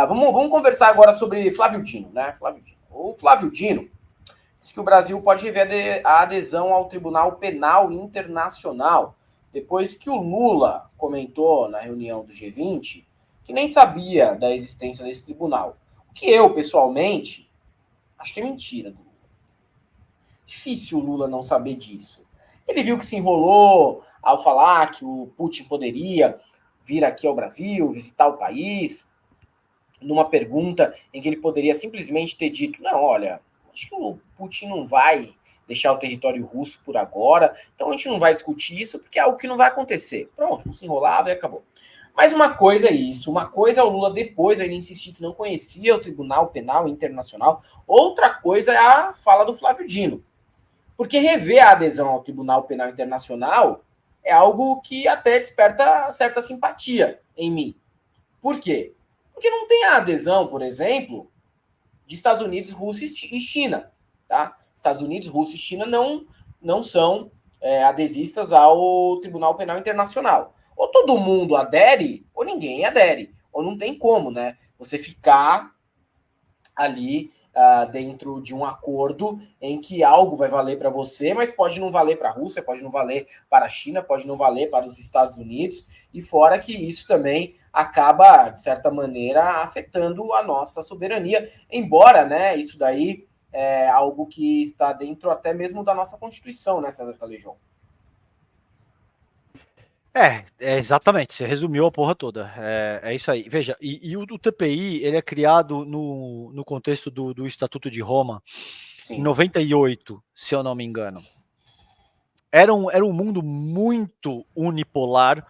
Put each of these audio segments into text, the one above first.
Vamos conversar agora sobre Flávio Dino, né? O Flávio Dino disse que o Brasil pode rever a adesão ao Tribunal Penal Internacional, depois que o Lula comentou na reunião do G20 que nem sabia da existência desse tribunal. O que eu, pessoalmente, acho que é mentira do Lula. Difícil o Lula não saber disso. Ele viu que se enrolou ao falar que o Putin poderia vir aqui ao Brasil, visitar o país, numa pergunta em que ele poderia simplesmente ter dito, não, olha, acho que o Putin não vai deixar o território russo por agora, então a gente não vai discutir isso, porque é algo que não vai acontecer. Pronto, se enrolava e acabou. Mas uma coisa é isso, uma coisa é o Lula depois ele insistir que não conhecia o Tribunal Penal Internacional, outra coisa é a fala do Flávio Dino. Porque rever a adesão ao Tribunal Penal Internacional é algo que até desperta certa simpatia em mim. Por quê? Porque não tem a adesão, por exemplo, de Estados Unidos, Rússia e China. Tá? Estados Unidos, Rússia e China não são adesistas ao Tribunal Penal Internacional. Ou todo mundo adere, ou ninguém adere. Ou não tem como, né? Você ficar ali dentro de um acordo em que algo vai valer para você, mas pode não valer para a Rússia, pode não valer para a China, pode não valer para os Estados Unidos, e fora que isso também acaba, de certa maneira, afetando a nossa soberania, embora, né, isso daí é algo que está dentro até mesmo da nossa Constituição, né, César Calejão? Exatamente, você resumiu a porra toda, é isso aí. Veja, e o TPI, ele é criado no contexto do Estatuto de Roma, em 98, se eu não me engano. Era um mundo muito unipolar,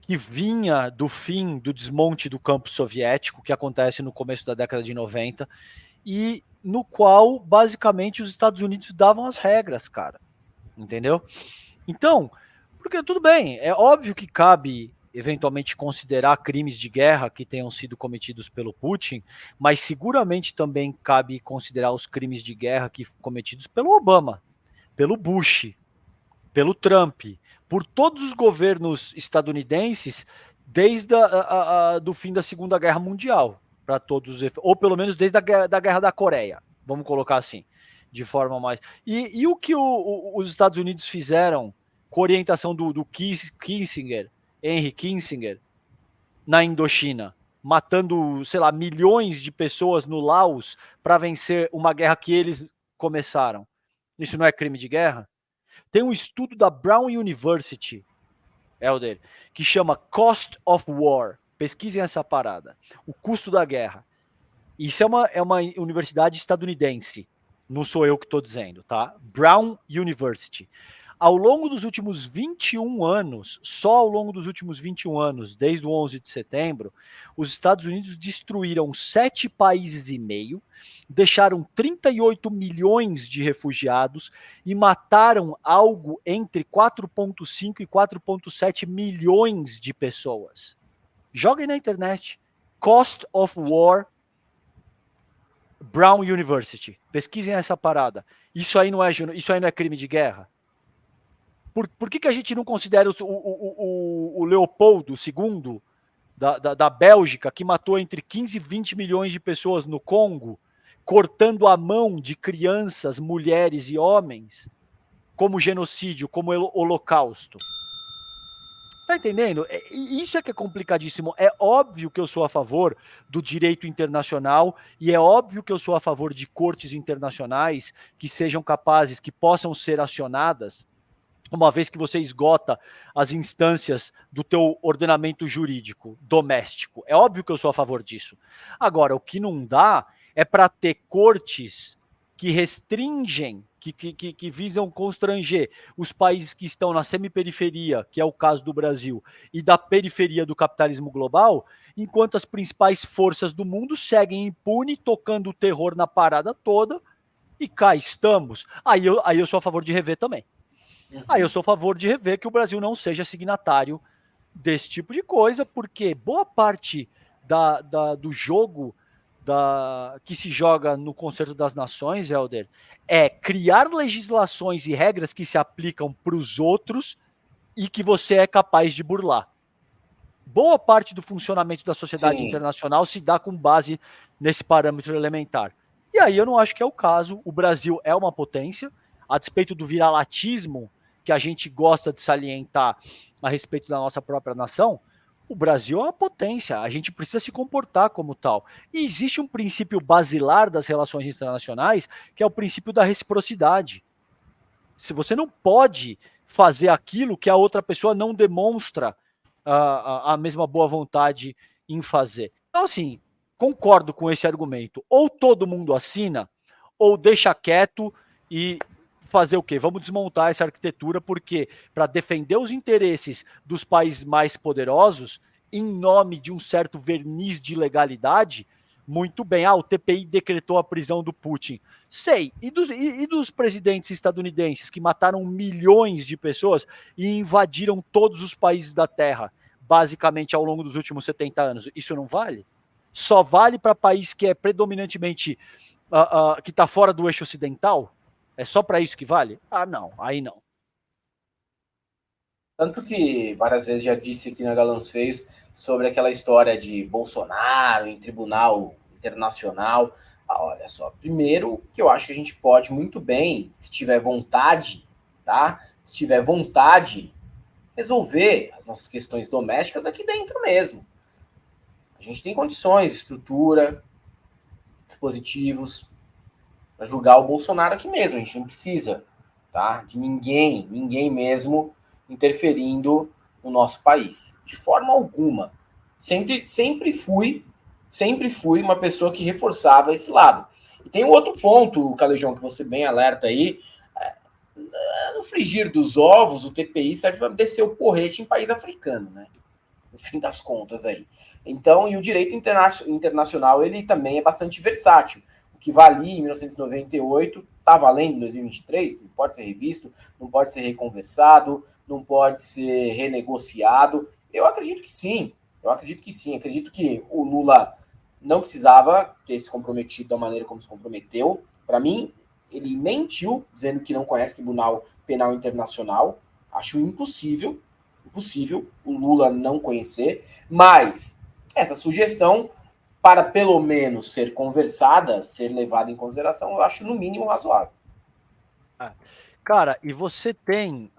que vinha do fim do desmonte do campo soviético, que acontece no começo da década de 90, e no qual, basicamente, os Estados Unidos davam as regras, cara. Entendeu? Então, porque tudo bem, é óbvio que cabe eventualmente considerar crimes de guerra que tenham sido cometidos pelo Putin, mas seguramente também cabe considerar os crimes de guerra que foram cometidos pelo Obama, pelo Bush, pelo Trump, por todos os governos estadunidenses desde do fim da Segunda Guerra Mundial, para todos, ou pelo menos desde da Guerra da Coreia, vamos colocar assim, de forma mais... E o que os Estados Unidos fizeram com orientação do Kissinger, Henry Kissinger, na Indochina, matando, sei lá, milhões de pessoas no Laos para vencer uma guerra que eles começaram. Isso não é crime de guerra? Tem um estudo da Brown University, Helder, que chama Cost of War. Pesquisem essa parada. O custo da guerra. Isso é uma universidade estadunidense. Não sou eu que estou dizendo, tá? Brown University. Ao longo dos últimos 21 anos, só ao longo dos últimos 21 anos, desde o 11 de setembro, os Estados Unidos destruíram 7 países e meio, deixaram 38 milhões de refugiados e mataram algo entre 4,5 e 4,7 milhões de pessoas. Joguem na internet. Cost of War, Brown University. Pesquisem essa parada. Isso aí não é crime de guerra? Por que a gente não considera o Leopoldo II da Bélgica, que matou entre 15 e 20 milhões de pessoas no Congo, cortando a mão de crianças, mulheres e homens, como genocídio, como holocausto? Tá entendendo? Isso é que é complicadíssimo. É óbvio que eu sou a favor do direito internacional e é óbvio que eu sou a favor de cortes internacionais que sejam capazes, que possam ser acionadas uma vez que você esgota as instâncias do teu ordenamento jurídico doméstico. É óbvio que eu sou a favor disso. Agora, o que não dá é para ter cortes que restringem, que visam constranger os países que estão na semiperiferia, que é o caso do Brasil, e da periferia do capitalismo global, enquanto as principais forças do mundo seguem impune, tocando o terror na parada toda, e cá estamos. Aí eu sou a favor de rever também. Aí eu sou a favor de rever que o Brasil não seja signatário desse tipo de coisa, porque boa parte do jogo que se joga no Concerto das Nações, Helder, é criar legislações e regras que se aplicam para os outros e que você é capaz de burlar. boa parte do funcionamento da sociedade Sim. internacional se dá com base nesse parâmetro elementar. E aí eu não acho que é o caso. O Brasil é uma potência, a despeito do viralatismo que a gente gosta de salientar a respeito da nossa própria nação. O Brasil é uma potência, a gente precisa se comportar como tal. E existe um princípio basilar das relações internacionais, que é o princípio da reciprocidade. Se você não pode fazer aquilo que a outra pessoa não demonstra a mesma boa vontade em fazer. Então, assim, concordo com esse argumento. Ou todo mundo assina, ou deixa quieto e fazer o quê? Vamos desmontar essa arquitetura, porque para defender os interesses dos países mais poderosos, em nome de um certo verniz de legalidade, muito bem. O TPI decretou a prisão do Putin. Sei. E dos presidentes estadunidenses que mataram milhões de pessoas e invadiram todos os países da Terra, basicamente ao longo dos últimos 70 anos? Isso não vale? Só vale para país que é predominantemente que está fora do eixo ocidental? É só para isso que vale? Ah, não. Aí não. Tanto que várias vezes já disse aqui na Galãs Feios sobre aquela história de Bolsonaro em tribunal internacional. Olha só, primeiro que eu acho que a gente pode muito bem, se tiver vontade, tá? Se tiver vontade, resolver as nossas questões domésticas aqui dentro mesmo. A gente tem condições, estrutura, dispositivos para julgar o Bolsonaro aqui mesmo. A gente não precisa, tá? De ninguém mesmo interferindo no nosso país. De forma alguma. Sempre fui uma pessoa que reforçava esse lado. E tem um outro ponto, Calejão, que você bem alerta aí. No frigir dos ovos, o TPI serve para descer o porrete em país africano, né? No fim das contas aí. Então, e o direito internacional, ele também é bastante versátil. O que valia em 1998 está valendo em 2023, não pode ser revisto, não pode ser reconversado, não pode ser renegociado. Eu acredito que sim, acredito que o Lula não precisava ter se comprometido da maneira como se comprometeu. Para mim, ele mentiu, dizendo que não conhece Tribunal Penal Internacional. Acho impossível o Lula não conhecer, mas essa sugestão, para pelo menos ser conversada, ser levada em consideração, eu acho no mínimo razoável. Cara, e você tem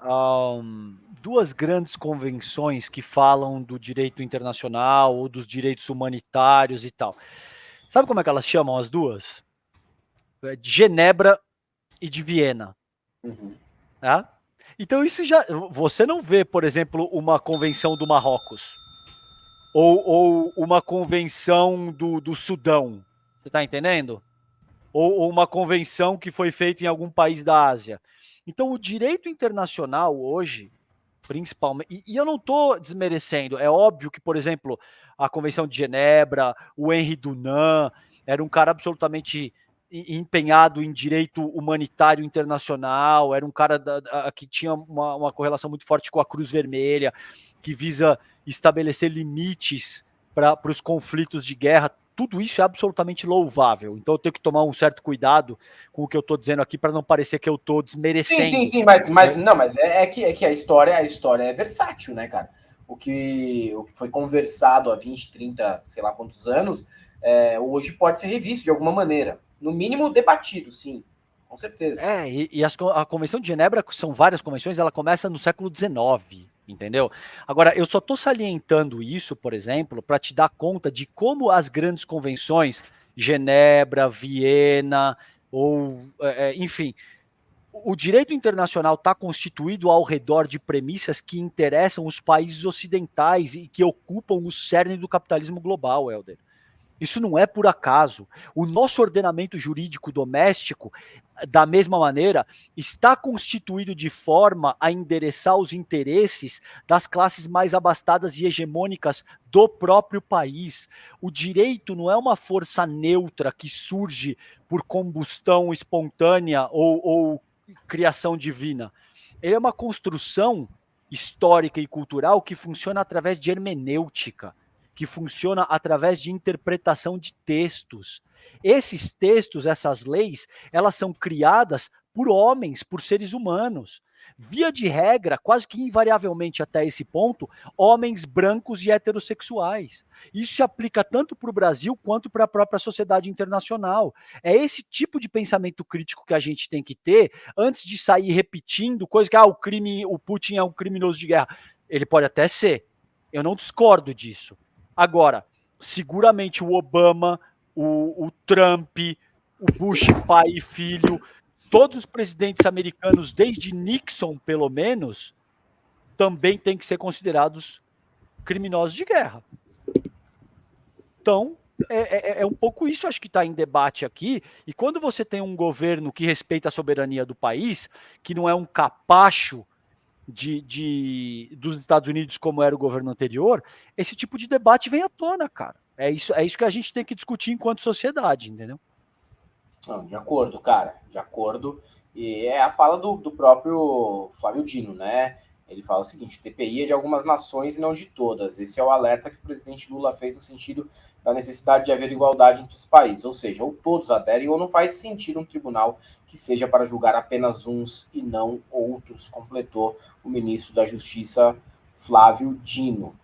duas grandes convenções que falam do direito internacional ou dos direitos humanitários e tal. Sabe como é que elas chamam as duas? De Genebra e de Viena. Uhum. Tá? Então isso já. Você não vê, por exemplo, uma convenção do Marrocos. Ou uma convenção do Sudão. Você está entendendo? Ou uma convenção que foi feita em algum país da Ásia. Então, o direito internacional hoje, principalmente, e eu não estou desmerecendo, é óbvio que, por exemplo, a Convenção de Genebra, o Henri Dunant, era um cara absolutamente empenhado em direito humanitário internacional, era um cara que tinha uma correlação muito forte com a Cruz Vermelha, que visa estabelecer limites para os conflitos de guerra. Tudo isso é absolutamente louvável. Então eu tenho que tomar um certo cuidado com o que eu estou dizendo aqui para não parecer que eu estou desmerecendo. Sim, mas que a história é versátil, né, cara? O que foi conversado há 20, 30, sei lá quantos anos, hoje pode ser revisto de alguma maneira. No mínimo debatido, sim. Com certeza. A Convenção de Genebra, são várias convenções, ela começa no século XIX, entendeu? Agora, eu só estou salientando isso, por exemplo, para te dar conta de como as grandes convenções, Genebra, Viena, enfim, o direito internacional está constituído ao redor de premissas que interessam os países ocidentais e que ocupam o cerne do capitalismo global, Helder. Isso não é por acaso. O nosso ordenamento jurídico doméstico, da mesma maneira, está constituído de forma a endereçar os interesses das classes mais abastadas e hegemônicas do próprio país. O direito não é uma força neutra que surge por combustão espontânea ou criação divina. Ele é uma construção histórica e cultural que funciona através de hermenêutica, que funciona através de interpretação de textos. Esses textos, essas leis, elas são criadas por homens, por seres humanos. via de regra, quase que invariavelmente até esse ponto, homens brancos e heterossexuais. Isso se aplica tanto para o Brasil quanto para a própria sociedade internacional. É esse tipo de pensamento crítico que a gente tem que ter antes de sair repetindo coisas que o Putin é um criminoso de guerra. Ele pode até ser. Eu não discordo disso. Agora, seguramente o Obama, o Trump, o Bush pai e filho, todos os presidentes americanos, desde Nixon, pelo menos, também têm que ser considerados criminosos de guerra. Então, é um pouco isso, acho que está em debate aqui. E quando você tem um governo que respeita a soberania do país, que não é um capacho dos Estados Unidos como era o governo anterior, esse tipo de debate vem à tona, cara. É isso que a gente tem que discutir enquanto sociedade, entendeu? Não, de acordo, cara, de acordo. E é a fala do próprio Flávio Dino, né? Ele fala o seguinte: o TPI é de algumas nações e não de todas. Esse é o alerta que o presidente Lula fez no sentido da necessidade de haver igualdade entre os países. Ou seja, ou todos aderem ou não faz sentido um tribunal que seja para julgar apenas uns e não outros, completou o ministro da Justiça, Flávio Dino.